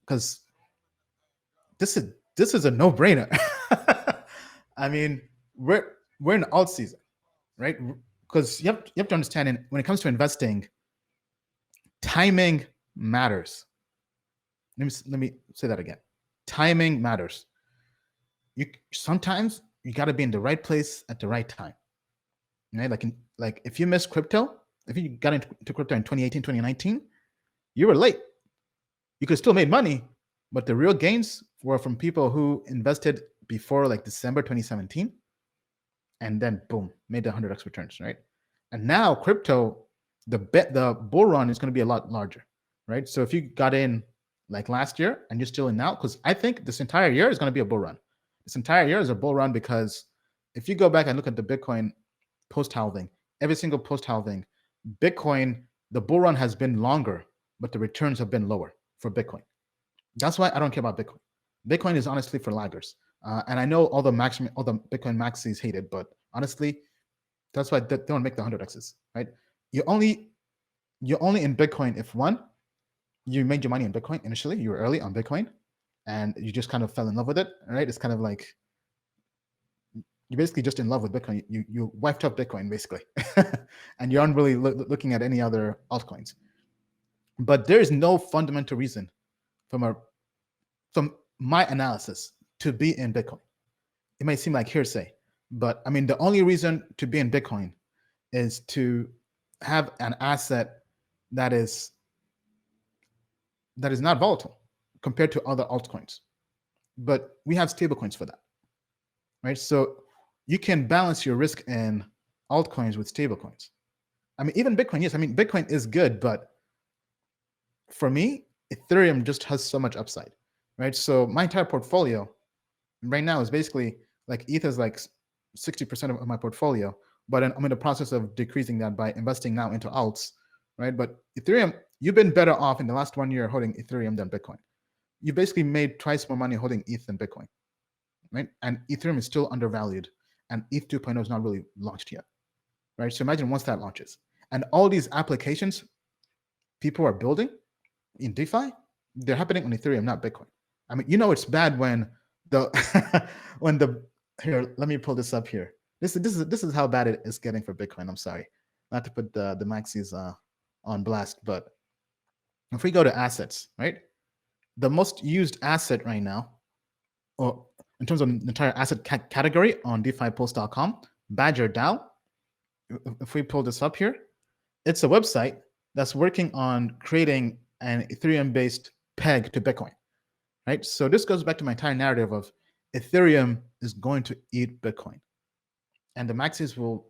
because this is a no-brainer. I mean, we're in alt season, right? Because you have to understand, when it comes to investing, timing matters. Let me say that again. Timing matters. Sometimes you got to be in the right place at the right time, right? Like if you missed crypto, if you got into crypto in 2018, 2019, you were late. You could still made money, but the real gains were from people who invested before like December 2017, and then boom, made the 100x returns, right? And now crypto, the bull run is going to be a lot larger, right? So if you got in like last year and you're still in now, because I think this entire year is going to be a bull run. This entire year is a bull run, because if you go back and look at the Bitcoin post-halving, every single post-halving, Bitcoin, the bull run has been longer, but the returns have been lower for Bitcoin. That's why I don't care about Bitcoin. Bitcoin is honestly for laggers. And I know all the Bitcoin maxis hate it, but honestly, that's why they don't make the 100x's, right? You're only in Bitcoin if, one, you made your money in Bitcoin initially, you were early on Bitcoin, and you just kind of fell in love with it, right? It's kind of like you're basically just in love with Bitcoin. You wiped up Bitcoin basically, and you aren't really looking at any other altcoins. But there is no fundamental reason from my analysis to be in Bitcoin. It may seem like hearsay, but I mean, the only reason to be in Bitcoin is to have an asset that is not volatile compared to other altcoins. But we have stablecoins for that, right? So you can balance your risk in altcoins with stablecoins. I mean, even Bitcoin, yes. I mean, Bitcoin is good, but for me, Ethereum just has so much upside, right? So my entire portfolio right now is basically like ETH is like 60% of my portfolio, but I'm in the process of decreasing that by investing now into alts, right? But Ethereum, you've been better off in the last 1 year holding Ethereum than Bitcoin. You basically made twice more money holding ETH than Bitcoin, right? And Ethereum is still undervalued, and ETH 2.0 is not really launched yet, right? So imagine once that launches, and all these applications people are building in DeFi, they're happening on Ethereum, not Bitcoin. I mean, it's bad when here, let me pull this up here. This is how bad it is getting for Bitcoin. I'm sorry, not to put the maxis on blast, but if we go to assets, right, the most used asset right now, or in terms of the entire asset category on DeFiPulse.com, Badger DAO. If we pull this up here, it's a website that's working on creating an Ethereum-based peg to Bitcoin, right? So this goes back to my entire narrative of Ethereum is going to eat Bitcoin, and the maxis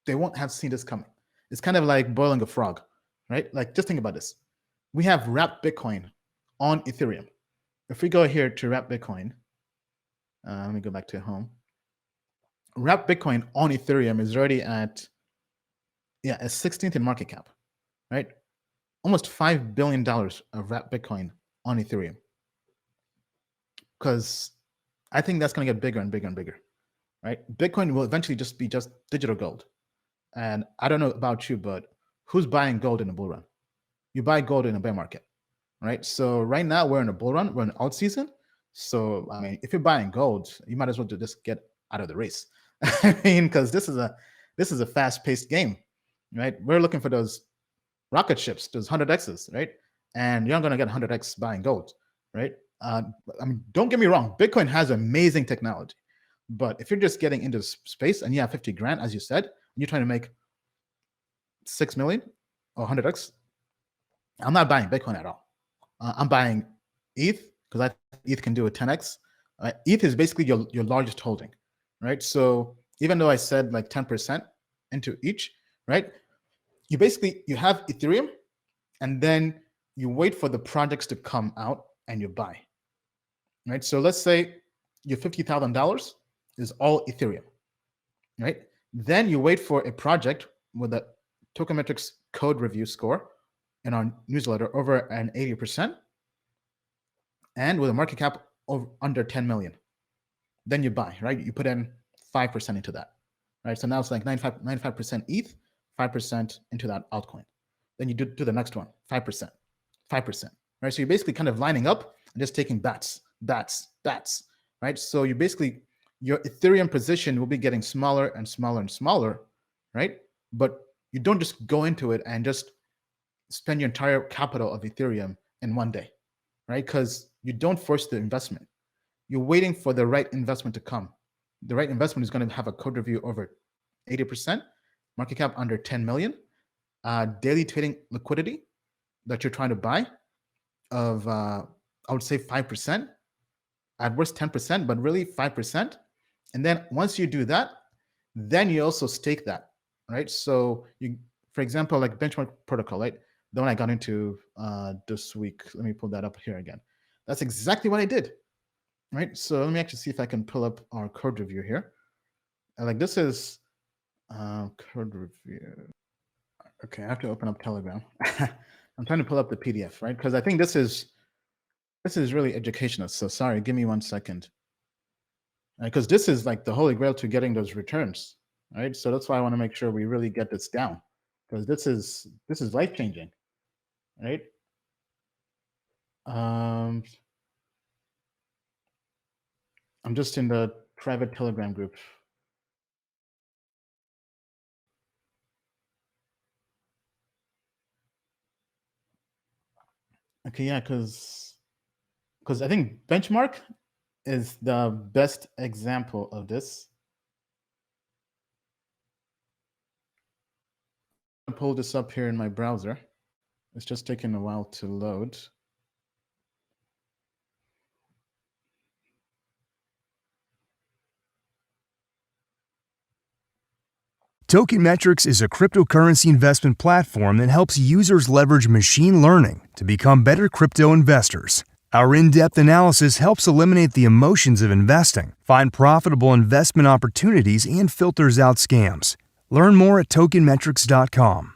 they won't have seen this coming. It's kind of like boiling a frog, right? Like, just think about this. We have wrapped Bitcoin on Ethereum. If we go here to wrap Bitcoin, let me go back to home. Wrap Bitcoin on Ethereum is already at a 16th in market cap, right? Almost $5 billion of wrap Bitcoin on Ethereum. Because I think that's going to get bigger and bigger and bigger, right? Bitcoin will eventually just be digital gold. And I don't know about you, but who's buying gold in a bull run? You buy gold in a bear market, right? So right now we're in a bull run, we're in alt season. So I mean, if you're buying gold, you might as well just get out of the race. I mean, because this is a fast-paced game, right? We're looking for those rocket ships, those 100x's, right? And you're not going to get 100x buying gold, right? I mean, don't get me wrong, Bitcoin has amazing technology, but if you're just getting into space and you have 50 grand, as you said, and you're trying to make 6 million or 100x, I'm not buying Bitcoin at all. I'm buying ETH because I think ETH can do a 10x. ETH is basically your largest holding, right? So even though I said like 10% into each, right? You have Ethereum, and then you wait for the projects to come out and you buy, right? So let's say your $50,000 is all Ethereum, right? Then you wait for a project with a Token Metrics code review score in our newsletter over an 80%, and with a market cap of under 10 million. Then you buy, right? You put in 5% into that, right? So now it's like 95% ETH, 5% into that altcoin. Then you do the next one, 5%, 5%, right? So you're basically kind of lining up and just taking bats, right? So you basically, your Ethereum position will be getting smaller and smaller and smaller, right? But you don't just go into it and just spend your entire capital of Ethereum in one day, right? Because you don't force the investment. You're waiting for the right investment to come. The right investment is going to have a code review over 80%, market cap under 10 million, daily trading liquidity that you're trying to buy of, I would say 5%, at worst 10%, but really 5%. And then once you do that, then you also stake that, right? So you, for example, like benchmark protocol, right? The one I got into this week. Let me pull that up here again. That's exactly what I did, right? So let me actually see if I can pull up our code review here. Like this is code review. Okay, I have to open up Telegram. I'm trying to pull up the PDF, right? Because I think this is really educational. So sorry, give me 1 second. Because this is like the holy grail to getting those returns, right? So that's why I want to make sure we really get this down, because this is life changing, right? I'm just in the private Telegram group. Okay, yeah, because I think benchmark is the best example of this. I'll pull this up here in my browser. It's just taking a while to load. Token Metrics is a cryptocurrency investment platform that helps users leverage machine learning to become better crypto investors. Our in-depth analysis helps eliminate the emotions of investing, find profitable investment opportunities, and filters out scams. Learn more at tokenmetrics.com.